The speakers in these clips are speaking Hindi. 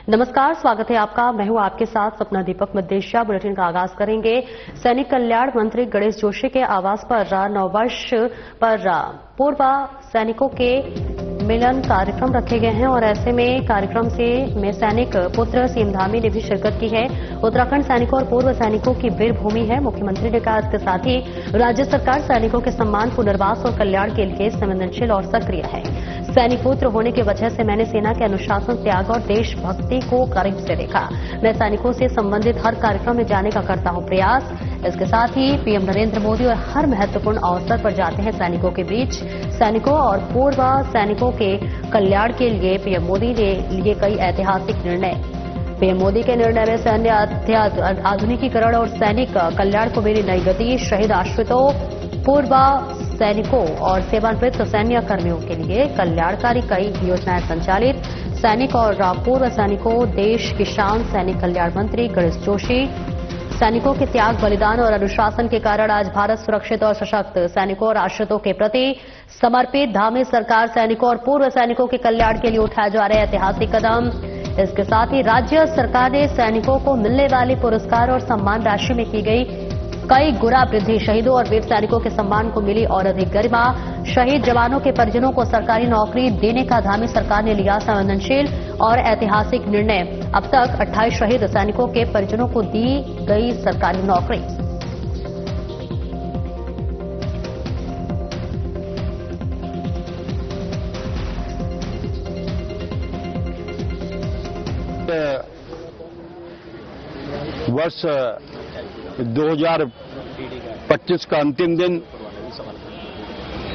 नमस्कार, स्वागत है आपका। मैं हूं आपके साथ सपना दीपक मदेशिया। बुलेटिन का आगाज करेंगे। सैनिक कल्याण मंत्री गणेश जोशी के आवास पर नववर्ष पर पूर्व सैनिकों के मिलन कार्यक्रम रखे गए हैं और ऐसे में कार्यक्रम में सैनिक पुत्र सीएम धामी ने भी शिरकत की है। उत्तराखंड सैनिकों और पूर्व सैनिकों की वीर भूमि है। मुख्यमंत्री ने कहा इसके साथ ही राज्य सरकार सैनिकों के सम्मान, पुनर्वास और कल्याण के लिए संवेदनशील और सक्रिय है। सैनिक पुत्र होने की वजह से मैंने सेना के अनुशासन, त्याग और देशभक्ति को करीब से देखा। मैं सैनिकों से संबंधित हर कार्यक्रम में जाने का करता हूं प्रयास। इसके साथ ही पीएम नरेंद्र मोदी और हर महत्वपूर्ण अवसर पर जाते हैं सैनिकों के बीच। सैनिकों और पूर्व सैनिकों के कल्याण के लिए पीएम मोदी ने लिए कई ऐतिहासिक निर्णय। पीएम मोदी के निर्णय में सैन्य आधुनिकीकरण और सैनिक कल्याण को मिली नई गति। शहीद आश्रितों, पूर्व सैनिकों और सेवानिवृत्त सैन्य कर्मियों के लिए कल्याणकारी कई योजनाएं संचालित। सैनिक और पूर्व सैनिकों, देश की शान। सैनिक कल्याण मंत्री गणेश जोशी। सैनिकों के त्याग, बलिदान और अनुशासन के कारण आज भारत सुरक्षित और सशक्त। सैनिकों और आश्रितों के प्रति समर्पित धामी सरकार सैनिकों और पूर्व सैनिकों के कल्याण के लिए उठाए जा रहे ऐतिहासिक कदम। इसके साथ ही राज्य सरकार ने सैनिकों को मिलने वाली पुरस्कार और सम्मान राशि में की गई कई गुना वृद्धि। शहीदों और वीर सैनिकों के सम्मान को मिली और अधिक गरिमा। शहीद जवानों के परिजनों को सरकारी नौकरी देने का धामी सरकार ने लिया संवेदनशील और ऐतिहासिक निर्णय। अब तक 28 शहीद सैनिकों के परिजनों को दी गई सरकारी नौकरी। वर्ष 2025 का अंतिम दिन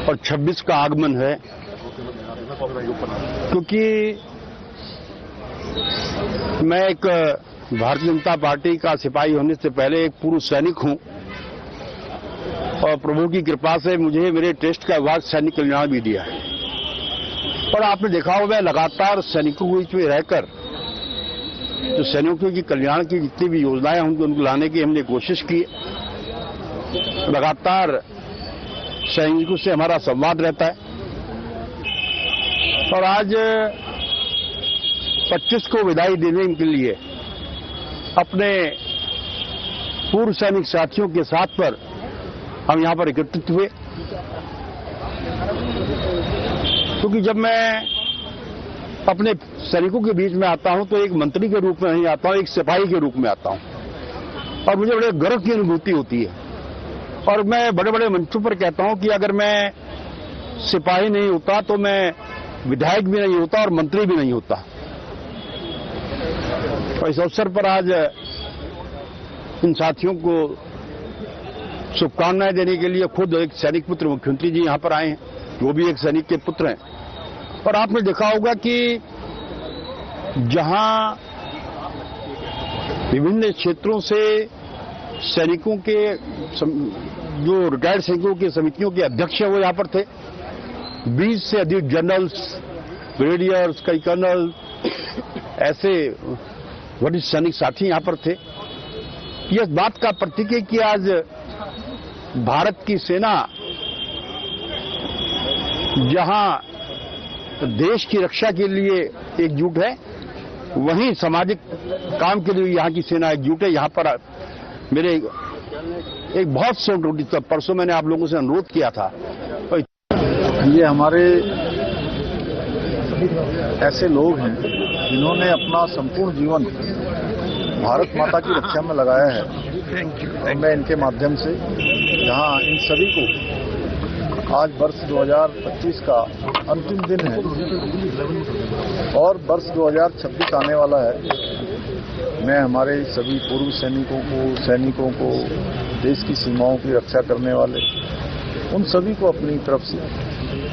और 26 का आगमन है, क्योंकि मैं एक भारतीय जनता पार्टी का सिपाही होने से पहले एक पूर्व सैनिक हूं और प्रभु की कृपा से मुझे मेरे टेस्ट का अवार्ड सैनिक कल्याण भी दिया है। और आपने देखा होगा लगातार सैनिकों के बीच में रहकर जो सैनिकों की कल्याण की जितनी भी योजनाएं उनको लाने की हमने कोशिश की। लगातार सैनिकों से हमारा संवाद रहता है और आज 25 को विदाई देने के लिए अपने पूर्व सैनिक साथियों के साथ पर हम यहां पर एकत्रित हुए, क्योंकि जब मैं अपने सैनिकों के बीच में आता हूं तो एक मंत्री के रूप में नहीं आता हूं, एक सिपाही के रूप में आता हूं और मुझे बड़े गर्व की अनुभूति होती है। और मैं बड़े बड़े मंचों पर कहता हूं कि अगर मैं सिपाही नहीं होता तो मैं विधायक भी नहीं होता और मंत्री भी नहीं होता। और इस अवसर पर आज इन साथियों को शुभकामनाएं देने के लिए खुद एक सैनिक पुत्र मुख्यमंत्री जी यहां पर आए हैं, वो भी एक सैनिक के पुत्र हैं। और आपने देखा होगा कि जहां विभिन्न क्षेत्रों से सैनिकों के जो रिटायर्ड सैनिकों की समितियों के अध्यक्ष हैं वो यहां पर थे। 20 से अधिक जनरल्स, ब्रिगेडियर्स, कई कर्नल, ऐसे वरिष्ठ सैनिक साथी यहां पर थे। यह बात का प्रतीक है कि आज भारत की सेना जहां देश की रक्षा के लिए एकजुट है, वहीं सामाजिक काम के लिए यहां की सेना एकजुट है। यहां पर मेरे एक बहुत से नोटिस, परसों मैंने आप लोगों से अनुरोध किया था। ये हमारे ऐसे लोग हैं जिन्होंने अपना संपूर्ण जीवन भारत माता की रक्षा में लगाया है। और मैं इनके माध्यम से जहां इन सभी को आज वर्ष 2025 का अंतिम दिन है और वर्ष 2026 आने वाला है, मैं हमारे सभी पूर्व सैनिकों को, देश की सीमाओं की रक्षा करने वाले उन सभी को अपनी तरफ से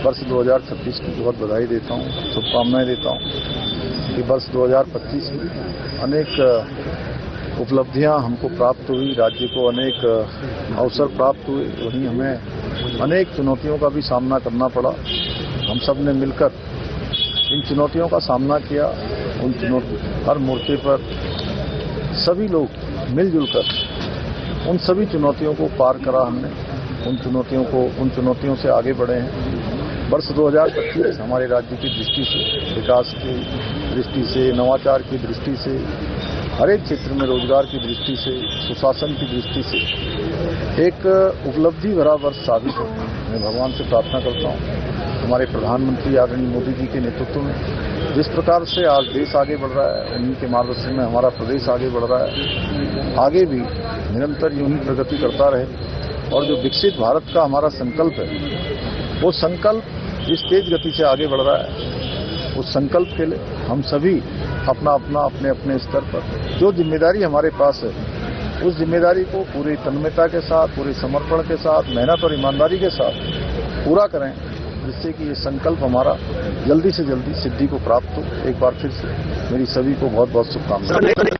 वर्ष 2026 की बहुत बधाई देता हूं, शुभकामनाएं देता हूं कि वर्ष 2025 में अनेक उपलब्धियां हमको प्राप्त हुई, राज्य को अनेक अवसर प्राप्त हुए, वहीं हमें अनेक चुनौतियों का भी सामना करना पड़ा। हम सब ने मिलकर इन चुनौतियों का सामना किया। हर मोर्चे पर सभी लोग मिलजुल कर उन सभी चुनौतियों को पार करा हमने। उन चुनौतियों से आगे बढ़े हैं। वर्ष 2025 हमारे राज्य की दृष्टि से विकास की दृष्टि से, नवाचार की दृष्टि से, हर एक क्षेत्र में रोजगार की दृष्टि से, सुशासन की दृष्टि से एक उपलब्धि भरा वर्ष साबित हो। मैं भगवान से प्रार्थना करता हूँ हमारे प्रधानमंत्री आदरणीय मोदी जी के नेतृत्व में जिस प्रकार से आज देश आगे बढ़ रहा है, उन्हीं के मार्गदर्शन में हमारा प्रदेश आगे बढ़ रहा है, आगे भी निरंतर यूं ही प्रगति करता रहे और जो विकसित भारत का हमारा संकल्प है, वो संकल्प जिस तेज गति से आगे बढ़ रहा है, उस संकल्प के लिए हम सभी अपने अपने स्तर पर जो जिम्मेदारी हमारे पास है, उस जिम्मेदारी को पूरी तन्मयता के साथ, पूरे समर्पण के साथ, मेहनत और ईमानदारी के साथ पूरा करें, जिससे कि ये संकल्प हमारा जल्दी से जल्दी सिद्धि को प्राप्त हो। एक बार फिर से मेरी सभी को बहुत बहुत शुभकामनाएं।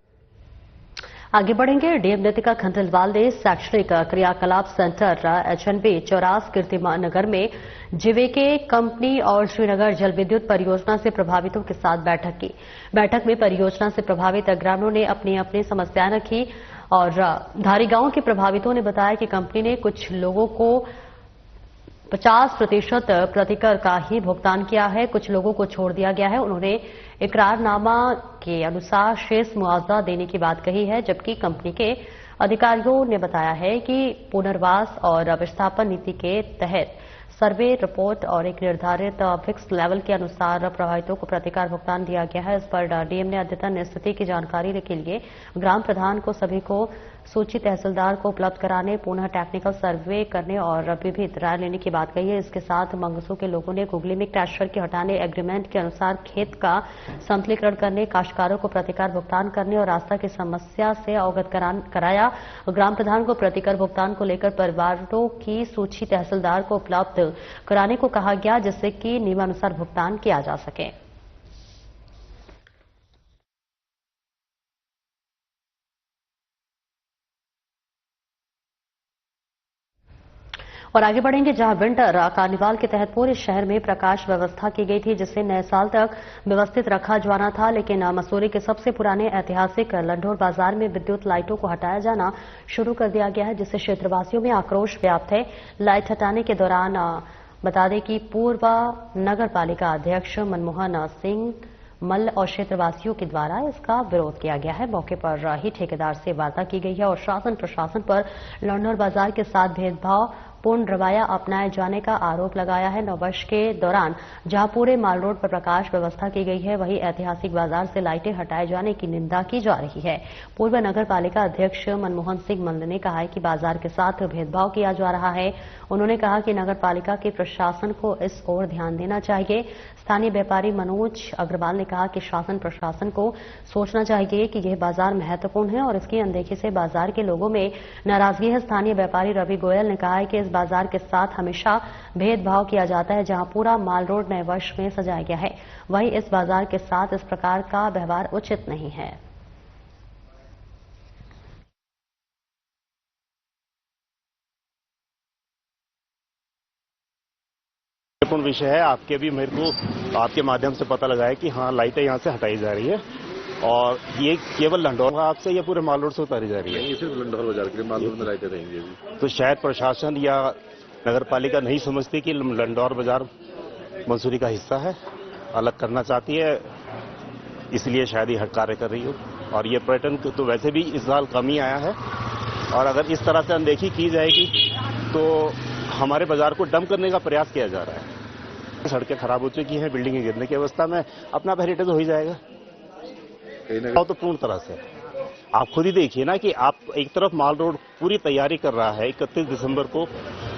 आगे बढ़ेंगे। डीएम नितिका खंडेलवाल ने शैक्षणिक क्रियाकलाप सेंटर HNB चौरास कीर्तिमान नगर में जीवीके कंपनी और श्रीनगर जल विद्युत परियोजना से प्रभावितों के साथ बैठक की। बैठक में परियोजना से प्रभावित ग्रामीणों ने अपनी अपनी समस्याएं रखी और धारी गांव के प्रभावितों ने बताया कि कंपनी ने कुछ लोगों को 50% प्रतिकर का ही भुगतान किया है, कुछ लोगों को छोड़ दिया गया है। उन्होंने इकरारनामा के अनुसार शेष मुआवजा देने की बात कही है, जबकि कंपनी के अधिकारियों ने बताया है कि पुनर्वास और विस्थापन नीति के तहत सर्वे रिपोर्ट और एक निर्धारित फिक्स लेवल के अनुसार प्रभावितों को प्रतिकार भुगतान दिया गया है। इस पर डीएम ने अद्यतन स्थिति की जानकारी के लिए ग्राम प्रधान को सभी को सूची तहसीलदार को उपलब्ध कराने, पुनः टेक्निकल सर्वे करने और विविध राय लेने की बात कही है। इसके साथ मंगसू के लोगों ने गुगली में क्रैशर के हटाने, एग्रीमेंट के अनुसार खेत का संतलीकरण करने, काश्तकारों को प्रतिकार भुगतान करने और रास्ता की समस्या से अवगत कराया। ग्राम प्रधान को प्रतिकर भुगतान को लेकर परिवारों की सूची तहसीलदार को उपलब्ध कराने को कहा गया, जिससे कि नियमानुसार भुगतान किया जा सके। और आगे बढ़ेंगे, जहां विंटर कार्निवाल के तहत पूरे शहर में प्रकाश व्यवस्था की गई थी, जिसे नए साल तक व्यवस्थित रखा जाना था। लेकिन मसूरी के सबसे पुराने ऐतिहासिक लंढौर बाजार में विद्युत लाइटों को हटाया जाना शुरू कर दिया गया है, जिससे क्षेत्रवासियों में आक्रोश व्याप्त है। लाइट हटाने के दौरान बता दें कि पूर्व नगर पालिका अध्यक्ष मनमोहन सिंह मल्ल और क्षेत्रवासियों के द्वारा इसका विरोध किया गया है। मौके पर ही ठेकेदार से वार्ता की गई है और शासन प्रशासन पर लंढौर बाजार के साथ भेदभाव पूर्ण रवैया अपनाए जाने का आरोप लगाया है। नववर्ष के दौरान जहां पूरे माल रोड पर प्रकाश व्यवस्था की गई है, वहीं ऐतिहासिक बाजार से लाइटें हटाए जाने की निंदा की जा रही है। पूर्व नगर पालिका अध्यक्ष मनमोहन सिंह मल्ल ने कहा है कि बाजार के साथ भेदभाव किया जा रहा है। उन्होंने कहा कि नगर पालिका के प्रशासन को इस ओर ध्यान देना चाहिए। स्थानीय व्यापारी मनोज अग्रवाल ने कहा कि शासन प्रशासन को सोचना चाहिए कि यह बाजार महत्वपूर्ण है और इसकी अनदेखी से बाजार के लोगों में नाराजगी है। स्थानीय व्यापारी रवि गोयल ने कहा है कि इस बाजार के साथ हमेशा भेदभाव किया जाता है, जहां पूरा माल रोड नए वर्ष में सजाया गया है, वहीं इस बाजार के साथ इस प्रकार का व्यवहार उचित नहीं है। महत्वपूर्ण विषय है। आपके भी मेरे को आपके माध्यम से पता लगा है कि हाँ, लाइटें यहाँ से हटाई जा रही है और ये केवल लंढौर आपसे या पूरे माल रोड से उतारी जा रही है? सिर्फ लंढौर बाजार के लिए माल रोड में लाइटें रहेंगी अभी। तो शायद प्रशासन या नगर पालिका नहीं समझती कि लंढौर बाजार मंसूरी का हिस्सा है, अलग करना चाहती है, इसलिए शायद ये कार्य कर रही हो। और ये पर्यटन तो वैसे भी इस साल कम ही आया है और अगर इस तरह से अनदेखी की जाएगी तो हमारे बाजार को डंप करने का प्रयास किया जा रहा है। सड़कें खराब हो चुकी हैं, बिल्डिंगें गिरने की अवस्था में, अपना हेरिटेज हो ही जाएगा तो पूर्ण तरह से। आप खुद ही देखिए ना कि आप एक तरफ माल रोड पूरी तैयारी कर रहा है 31 दिसंबर को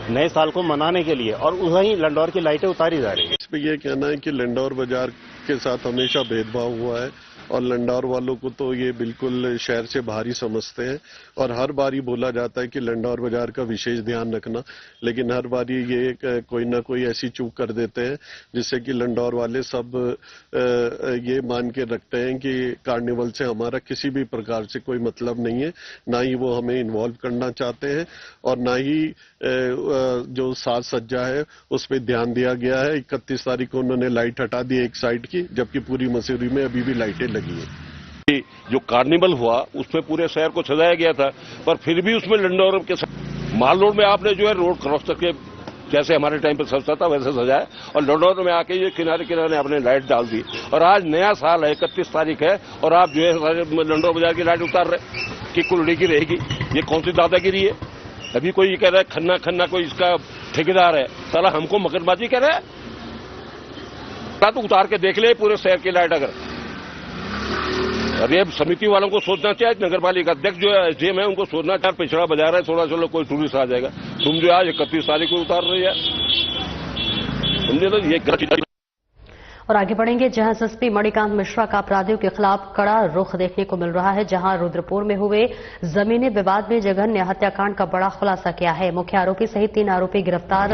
नए साल को मनाने के लिए और वहीं लंढौर की लाइटें उतारी जा रही है। इस पे ये कहना है कि लंढौर बाजार के साथ हमेशा भेदभाव हुआ है और लंढौर वालों को तो ये बिल्कुल शहर से बाहर ही समझते हैं और हर बार ही बोला जाता है कि लंढौर बाजार का विशेष ध्यान रखना, लेकिन हर बार ये कोई ना कोई ऐसी चूक कर देते हैं जिससे कि लंढौर वाले सब ये मान के रखते हैं कि कार्निवल से हमारा किसी भी प्रकार से कोई मतलब नहीं है, ना ही वो हमें इन्वॉल्व करना चाहते हैं और ना ही जो साज सज्जा है उस पर ध्यान दिया गया है। 31 तारीख को उन्होंने लाइट हटा दी एक साइड की, जबकि पूरी मसूरी में अभी भी लाइटें लगी है। जो कार्निवल हुआ उसमें पूरे शहर को सजाया गया था, पर फिर भी उसमें लंढौर के माल रोड में आपने जो है रोड क्रॉस करके जैसे हमारे टाइम पर सजता था वैसे सजाए, और लंडौर में आके ये किनारे किनारे आपने लाइट डाल दी। और आज नया साल है, 31 तारीख है, और आप जो है लंडौर बाजार की लाइट उतार रहे कि कुल्लड़ी की रहेगी। ये कौन सी दादागिरी है? अभी कोई ये कह रहा है खन्ना खन्ना कोई इसका ठेकेदार है, साला हमको मकरबाजी कह रहा है। तो उतार के देख ले पूरे शहर की लाइट। अगर अब ये समिति वालों को सोचना चाहिए, नगर पालिका अध्यक्ष जो है एसडीएम है उनको सोचना चाहिए, पिछड़ा बाजार है, थोड़ा चलो कोई टूरिस्ट आ जाएगा। तुम जो आज 31 तारीख को उतार रही है, समझे ना, ये और आगे बढ़ेंगे जहां एसएसपी मणिकांत मिश्रा का अपराधियों के खिलाफ कड़ा रुख देखने को मिल रहा है। जहां रुद्रपुर में हुए जमीनी विवाद में जघन्य हत्याकांड का बड़ा खुलासा किया है। मुख्य आरोपी सहित 3 आरोपी गिरफ्तार।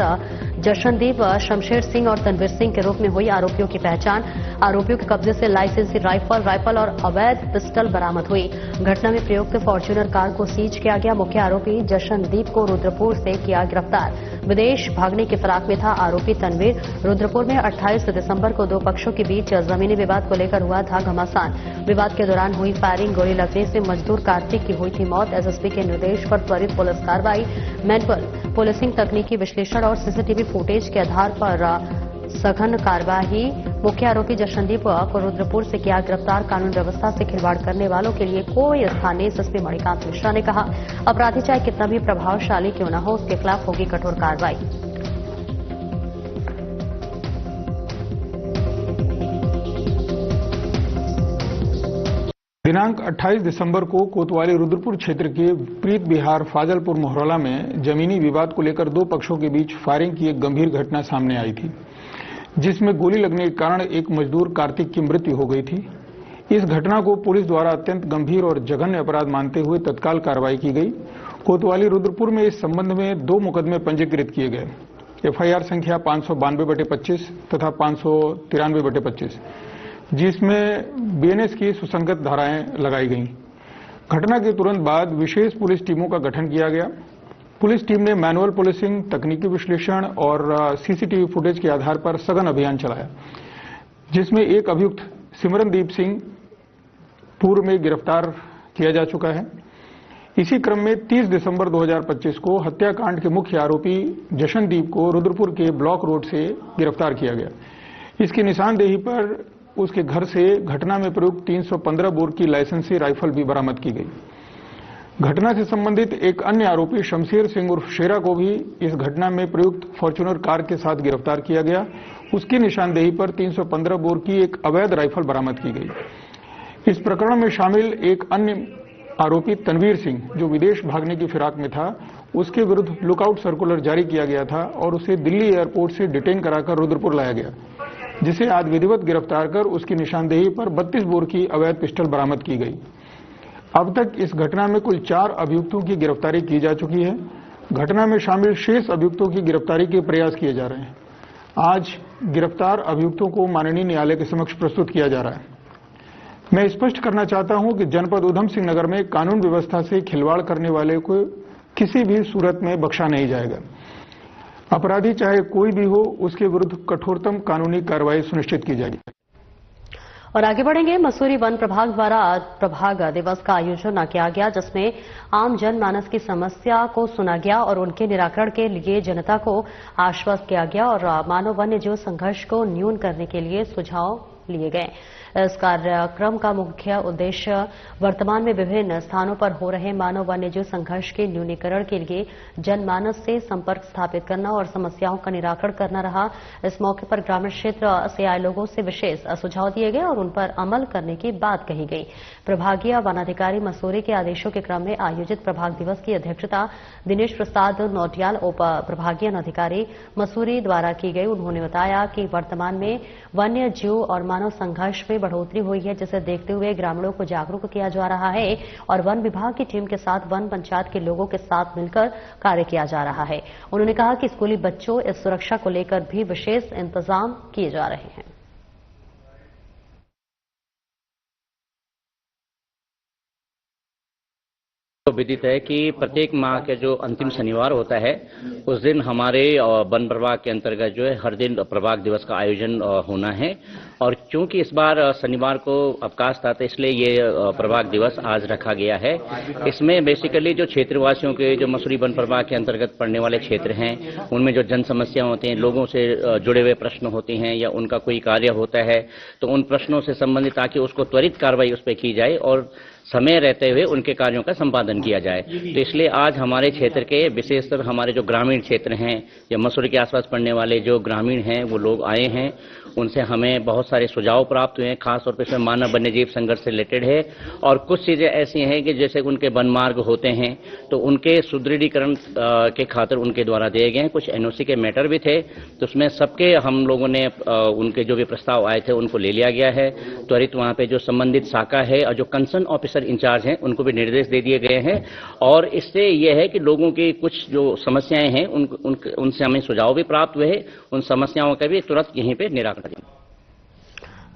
जशनदीप, शमशेर सिंह और तनवीर सिंह के रूप में हुई आरोपियों की पहचान। आरोपियों के कब्जे से लाइसेंसी राइफल और अवैध पिस्टल बरामद हुई। घटना में प्रयुक्त फॉर्च्यूनर कार को सीज किया गया। मुख्य आरोपी जशनदीप को रुद्रपुर से किया गिरफ्तार। विदेश भागने की फिराक में था आरोपी तनवीर। रुद्रपुर में 28 दिसंबर को 2 पक्षों के बीच जमीनी विवाद को लेकर हुआ था घमासान। विवाद के दौरान हुई फायरिंग, गोली लगने से मजदूर कार्तिक की हुई थी मौत। एसएसपी के निर्देश पर त्वरित पुलिस कार्रवाई, मैनुअल पुलिसिंग, तकनीकी विश्लेषण और सीसीटीवी फुटेज के आधार पर सघन कार्रवाई। मुख्य आरोपी जशनदीप को रुद्रपुर से किया गिरफ्तार। कानून व्यवस्था से खिलवाड़ करने वालों के लिए कोई स्थान नहीं। एसएसपी मणिकांत मिश्रा ने कहा, अपराधी चाहे कितना भी प्रभावशाली क्यों न हो, उसके खिलाफ होगी कठोर कार्रवाई। दिनांक 28 दिसंबर को कोतवाली रुद्रपुर क्षेत्र के प्रीत बिहार फाजलपुर मोहरला में जमीनी विवाद को लेकर 2 पक्षों के बीच फायरिंग की एक गंभीर घटना सामने आई थी, जिसमें गोली लगने के कारण एक मजदूर कार्तिक की मृत्यु हो गई थी। इस घटना को पुलिस द्वारा अत्यंत गंभीर और जघन्य अपराध मानते हुए तत्काल कार्रवाई की गई। कोतवाली रुद्रपुर में इस संबंध में 2 मुकदमे पंजीकृत किए गए। एफआईआर संख्या 592/25 तथा 593/25, जिसमें बीएनएस की सुसंगत धाराएं लगाई गईं। घटना के तुरंत बाद विशेष पुलिस टीमों का गठन किया गया। पुलिस टीम ने मैनुअल पुलिसिंग, तकनीकी विश्लेषण और सीसीटीवी फुटेज के आधार पर सघन अभियान चलाया, जिसमें एक अभियुक्त सिमरनदीप सिंह पूर्व में गिरफ्तार किया जा चुका है। इसी क्रम में 30 दिसंबर 2025 को हत्याकांड के मुख्य आरोपी जशनदीप को रुद्रपुर के ब्लॉक रोड से गिरफ्तार किया गया। इसकी निशानदेही पर उसके घर से घटना में प्रयुक्त 315 बोर की लाइसेंसी राइफल भी बरामद की गई। घटना से संबंधित एक अन्य आरोपी शमशेर सिंह उर्फ शेरा को भी इस घटना में प्रयुक्त फॉर्च्यूनर कार के साथ गिरफ्तार किया गया। उसकी निशानदेही पर 315 बोर की एक अवैध राइफल बरामद की गई। इस प्रकरण में शामिल एक अन्य आरोपी तनवीर सिंह, जो विदेश भागने की फिराक में था, उसके विरुद्ध लुकआउट सर्कुलर जारी किया गया था और उसे दिल्ली एयरपोर्ट से डिटेन कराकर रुद्रपुर लाया गया, जिसे आज विधिवत गिरफ्तार कर उसकी निशानदेही पर 32 बोर की अवैध पिस्टल बरामद की गई। अब तक इस घटना में कुल 4 अभियुक्तों की गिरफ्तारी की जा चुकी है। घटना में शामिल शेष अभियुक्तों की गिरफ्तारी के प्रयास किए जा रहे हैं। आज गिरफ्तार अभियुक्तों को माननीय न्यायालय के समक्ष प्रस्तुत किया जा रहा है। मैं स्पष्ट करना चाहता हूं कि जनपद उधम सिंह नगर में कानून व्यवस्था से खिलवाड़ करने वाले को किसी भी सूरत में बख्शा नहीं जाएगा। अपराधी चाहे कोई भी हो, उसके विरुद्ध कठोरतम कानूनी कार्रवाई सुनिश्चित की जाएगी। और आगे बढ़ेंगे। मसूरी वन प्रभाग द्वारा आज प्रभाग दिवस का आयोजन किया गया, जिसमें आम जनमानस की समस्या को सुना गया और उनके निराकरण के लिए जनता को आश्वस्त किया गया और मानव वन्य जीव संघर्ष को न्यून करने के लिए सुझाव लिए गए। इस कार्यक्रम का मुख्य उद्देश्य वर्तमान में विभिन्न स्थानों पर हो रहे मानव वन्यजीव संघर्ष के न्यूनीकरण के लिए जनमानस से संपर्क स्थापित करना और समस्याओं का निराकरण करना रहा। इस मौके पर ग्रामीण क्षेत्र से आए लोगों से विशेष सुझाव दिए गए और उन पर अमल करने की बात कही गई। प्रभागीय वनाधिकारी मसूरी के आदेशों के क्रम में आयोजित प्रभाग दिवस की अध्यक्षता दिनेश प्रसाद नौटियाल, उप प्रभागीय अधिकारी मसूरी द्वारा की गई। उन्होंने बताया कि वर्तमान में वन्य जीव और मानव संघर्ष में बढ़ोतरी हुई है, जिसे देखते हुए ग्रामीणों को जागरूक किया जा रहा है और वन विभाग की टीम के साथ वन पंचायत के लोगों के साथ मिलकर कार्य किया जा रहा है। उन्होंने कहा कि स्कूली बच्चों इस सुरक्षा को लेकर भी विशेष इंतजाम किए जा रहे हैं। विदित है कि प्रत्येक माह के जो अंतिम शनिवार होता है उस दिन हमारे वन प्रभाग के अंतर्गत जो है हर दिन प्रभाग दिवस का आयोजन होना है। और क्योंकि इस बार शनिवार को अवकाश था तो इसलिए ये प्रभाग दिवस आज रखा गया है। इसमें बेसिकली जो क्षेत्रवासियों के जो मसूरी वन प्रभाग के अंतर्गत पड़ने वाले क्षेत्र हैं उनमें जो जन समस्या होती हैं, लोगों से जुड़े हुए प्रश्न होते हैं या उनका कोई कार्य होता है तो उन प्रश्नों से संबंधित ताकि उसको त्वरित कार्रवाई उस पर की जाए और समय रहते हुए उनके कार्यों का संपादन किया जाए। तो इसलिए आज हमारे क्षेत्र के विशेषकर हमारे जो ग्रामीण क्षेत्र हैं या मसूरी के आसपास पड़ने वाले जो ग्रामीण हैं वो लोग आए हैं, उनसे हमें बहुत सारे सुझाव प्राप्त हुए हैं। खासतौर पर इसमें मानव वन्यजीव संघर्ष से रिलेटेड है और कुछ चीजें ऐसी हैं कि जैसे उनके वन मार्ग होते हैं तो उनके सुदृढ़ीकरण के खातिर उनके द्वारा दिए गए हैं। कुछ एनओसी के मैटर भी थे तो उसमें सबके हम लोगों ने उनके जो भी प्रस्ताव आए थे उनको ले लिया गया है। त्वरित वहां पे जो संबंधित शाखा है और जो कंसर्न ऑफिसर इंचार्ज हैं उनको भी निर्देश दे दिए गए हैं और इससे यह है कि लोगों की कुछ जो समस्याएं हैं उनसे हमें सुझाव भी प्राप्त हुए हैं, उन समस्याओं का भी तुरंत यहीं पे निराकरण।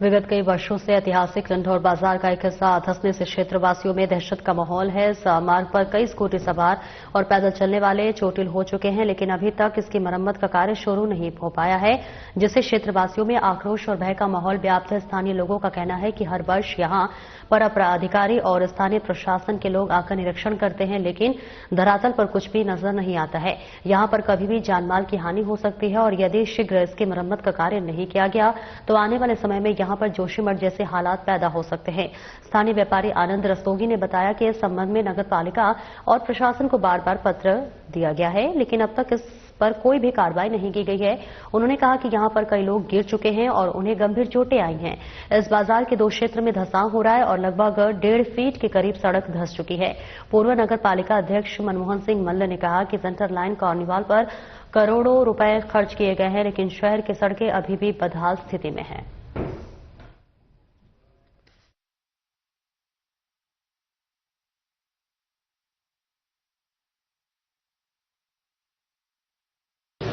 विगत कई वर्षों से ऐतिहासिक लंढौर बाजार का एक हिस्सा धंसने से क्षेत्रवासियों में दहशत का माहौल है। इस मार्ग पर कई स्कूटी सवार और पैदल चलने वाले चोटिल हो चुके हैं, लेकिन अभी तक इसकी मरम्मत का कार्य शुरू नहीं हो पाया है, जिससे क्षेत्रवासियों में आक्रोश और भय का माहौल व्याप्त है। स्थानीय लोगों का कहना है कि हर वर्ष यहां पर अधिकारी और स्थानीय प्रशासन के लोग आकर निरीक्षण करते हैं, लेकिन धरातल पर कुछ भी नजर नहीं आता है। यहां पर कभी भी जानमाल की हानि हो सकती है और यदि शीघ्र इसकी मरम्मत का कार्य नहीं किया गया तो आने वाले समय में यहां पर जोशीमठ जैसे हालात पैदा हो सकते हैं। स्थानीय व्यापारी आनंद रस्तोगी ने बताया कि इस संबंध में नगर पालिका और प्रशासन को बार-बार पत्र दिया गया है, लेकिन अब तक इस पर कोई भी कार्रवाई नहीं की गई है। उन्होंने कहा कि यहां पर कई लोग गिर चुके हैं और उन्हें गंभीर चोटें आई हैं। इस बाजार के 2 क्षेत्र में धंसाव हो रहा है और लगभग 1.5 फीट के करीब सड़क धंस चुकी है। पूर्व नगर पालिका अध्यक्ष मनमोहन सिंह मल्ल ने कहा कि सेंटर लाइन कार्निवाल पर करोड़ों रुपए खर्च किए गए हैं, लेकिन शहर की सड़कें अभी भी बदहाल स्थिति में हैं।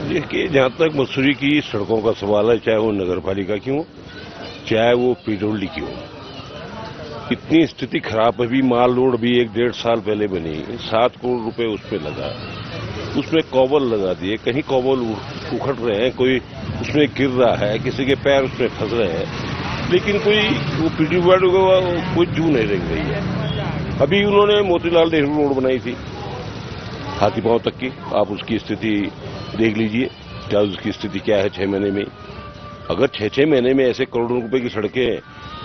देखिए, जहां तक मसूरी की सड़कों का सवाल है, चाहे वो नगर पालिका की हो चाहे वो पीडब्ल्यूडी की हो, इतनी स्थिति खराब। अभी माल रोड भी 1-1.5 साल पहले बनी, 7 करोड़ रुपए उस पर लगा, उसमें कॉबल लगा दिए, कहीं कॉबल उखड़ रहे हैं, कोई उसमें गिर रहा है, किसी के पैर उसमें फंस रहे हैं, लेकिन कोई वो पीडब्ल्यूडी को कोई जू नहीं रख रही है। अभी उन्होंने मोतीलाल नेहरू रोड बनाई थी हाथीपांव तक की, आप उसकी स्थिति देख लीजिए क्या उसकी स्थिति क्या है 6 महीने में। अगर 6-6 महीने में ऐसे करोड़ों रुपए की सड़कें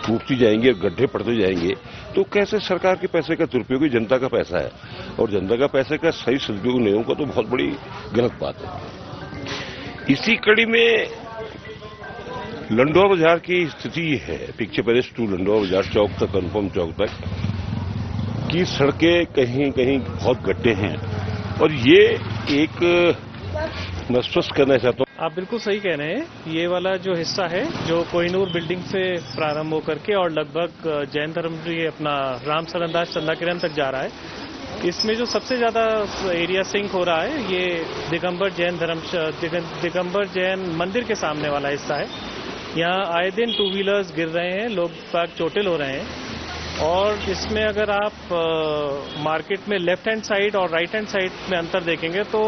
टूटती जाएंगी और गड्ढे पड़ते जाएंगे तो कैसे सरकार के पैसे का दुरुपयोग? जनता का पैसा है और जनता का पैसे का सही सदुपयोग नहीं होगा तो बहुत बड़ी गलत बात है। इसी कड़ी में लंढौर बाजार की स्थिति ये है, पिक्चर पैलेस टू लंढौर बाजार चौक तक, कन्फर्म चौक तक की सड़कें कहीं कहीं बहुत गड्ढे हैं और ये एक मैं स्पष्ट करना चाहता हूँ। आप बिल्कुल सही कह रहे हैं। ये वाला जो हिस्सा है जो कोहिनूर बिल्डिंग से प्रारंभ होकर के और लगभग जैन धर्म ये अपना राम सरनदास चंदा किरण तक जा रहा है, इसमें जो सबसे ज्यादा एरिया सिंक हो रहा है ये दिगंबर जैन मंदिर के सामने वाला हिस्सा है। यहाँ आए दिन 2 व्हीलर्स गिर रहे हैं, लोग बाग चोटिल हो रहे हैं और इसमें अगर आप मार्केट में लेफ्ट हैंड साइड और राइट हैंड साइड में अंतर देखेंगे तो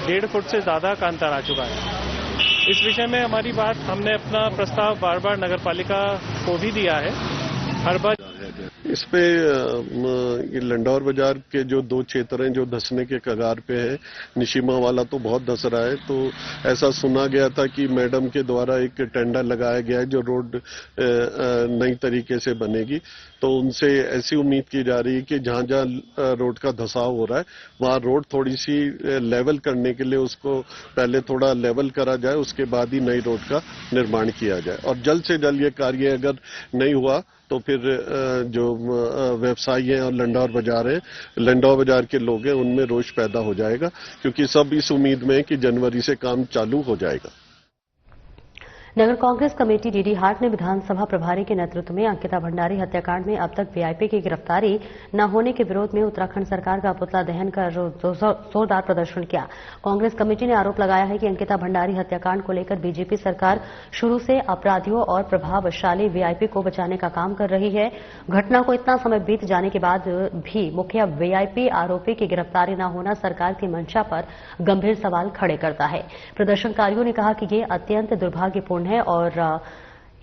1.5 फुट से ज्यादा का अंतर आ चुका है। इस विषय में हमारी बात, हमने अपना प्रस्ताव बार-बार नगर पालिका को भी दिया है। हर बार इस पे लंढौर बाजार के जो 2 क्षेत्र हैं जो धंसने के कगार पे है, निशिमा वाला तो बहुत धंस रहा है, तो ऐसा सुना गया था कि मैडम के द्वारा एक टेंडर लगाया गया है जो रोड नई तरीके से बनेगी, तो उनसे ऐसी उम्मीद की जा रही है कि जहां जहां रोड का धंसाव हो रहा है वहां रोड थोड़ी सी लेवल करने के लिए उसको पहले थोड़ा लेवल करा जाए, उसके बाद ही नई रोड का निर्माण किया जाए। और जल्द से जल्द ये कार्य अगर नहीं हुआ तो फिर जो व्यवसायी हैं और लंढौर बाजार है, लंढौर बाजार के लोग हैं, उनमें रोष पैदा हो जाएगा, क्योंकि सब इस उम्मीद में है कि जनवरी से काम चालू हो जाएगा। नगर कांग्रेस कमेटी डीडी हाट ने विधानसभा प्रभारी के नेतृत्व में अंकिता भंडारी हत्याकांड में अब तक वीआईपी की गिरफ्तारी न होने के विरोध में उत्तराखंड सरकार का पुतला दहन कर जोरदार प्रदर्शन किया। कांग्रेस कमेटी ने आरोप लगाया है कि अंकिता भंडारी हत्याकांड को लेकर बीजेपी सरकार शुरू से अपराधियों और प्रभावशाली वीआईपी को बचाने का काम कर रही है। घटना को इतना समय बीत जाने के बाद भी मुख्य वीआईपी आरोपी की गिरफ्तारी न होना सरकार की मंशा पर गंभीर सवाल खड़े करता है। प्रदर्शनकारियों ने कहा कि ये अत्यंत दुर्भाग्यपूर्ण है और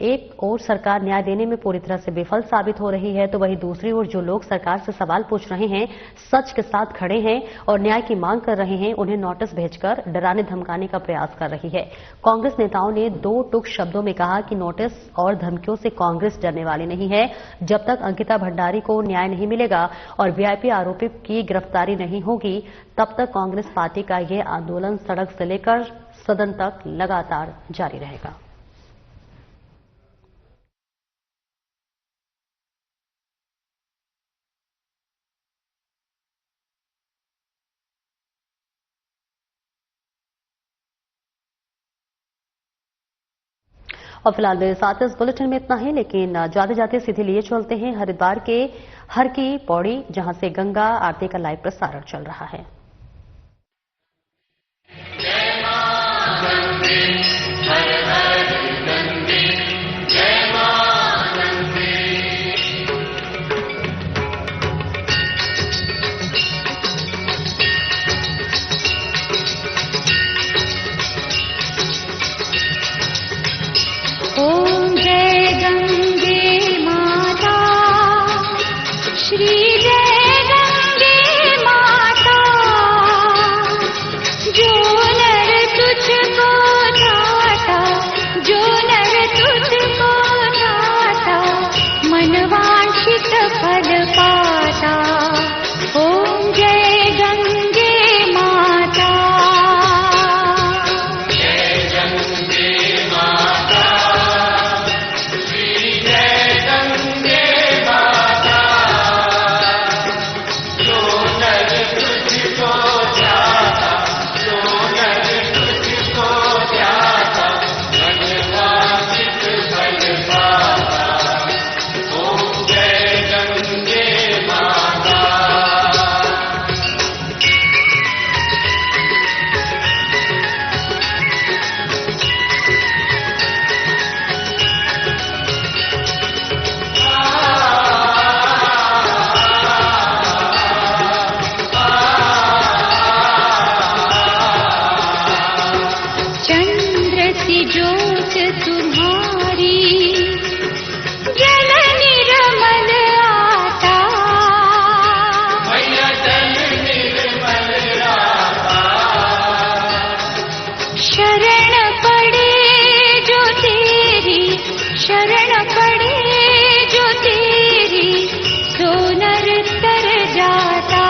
एक ओर सरकार न्याय देने में पूरी तरह से विफल साबित हो रही है, तो वहीं दूसरी ओर जो लोग सरकार से सवाल पूछ रहे हैं, सच के साथ खड़े हैं और न्याय की मांग कर रहे हैं, उन्हें नोटिस भेजकर डराने धमकाने का प्रयास कर रही है। कांग्रेस नेताओं ने दो टूक शब्दों में कहा कि नोटिस और धमकियों से कांग्रेस डरने वाली नहीं है। जब तक अंकिता भंडारी को न्याय नहीं मिलेगा और वीआईपी आरोपी की गिरफ्तारी नहीं होगी, तब तक कांग्रेस पार्टी का यह आंदोलन सड़क से लेकर सदन तक लगातार जारी रहेगा। और फिलहाल मेरे साथ इस बुलेटिन में इतना ही, लेकिन जाते जाते सीधे लिए चलते हैं हरिद्वार के हर की पौड़ी, जहां से गंगा आरती का लाइव प्रसारण चल रहा है। ओम जय गंगे माता, श्री जय गंगे माता, जो नर तुझको ढाता, जो नर तुझको ढाता, मन वांछित फल पाता। ओम जय गंगे माता। ज्योत तुम्हारी जल निर्मल आता, मैया जल निर्मल आता, शरण पड़े जो तेरी, शरण पड़े जो तेरी, सो नर तर जाता।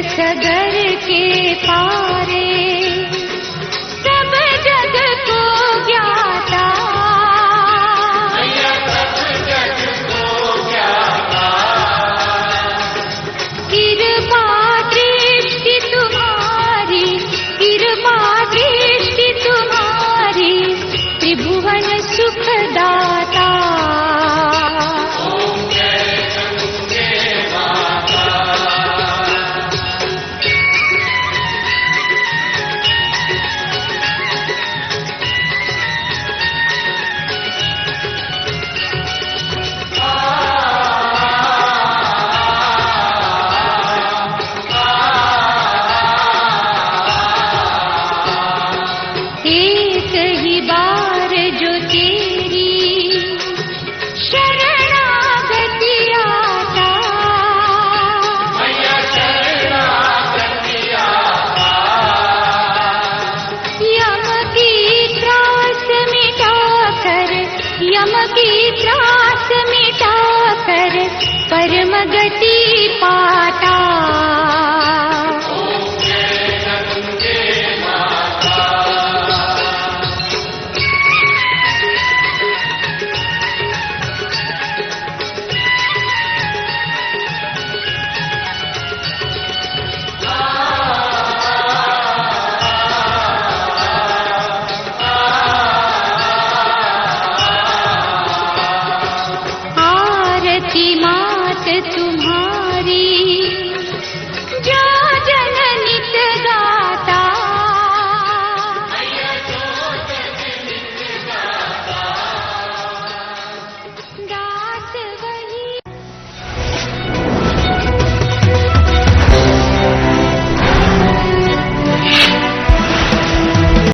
सगर के पास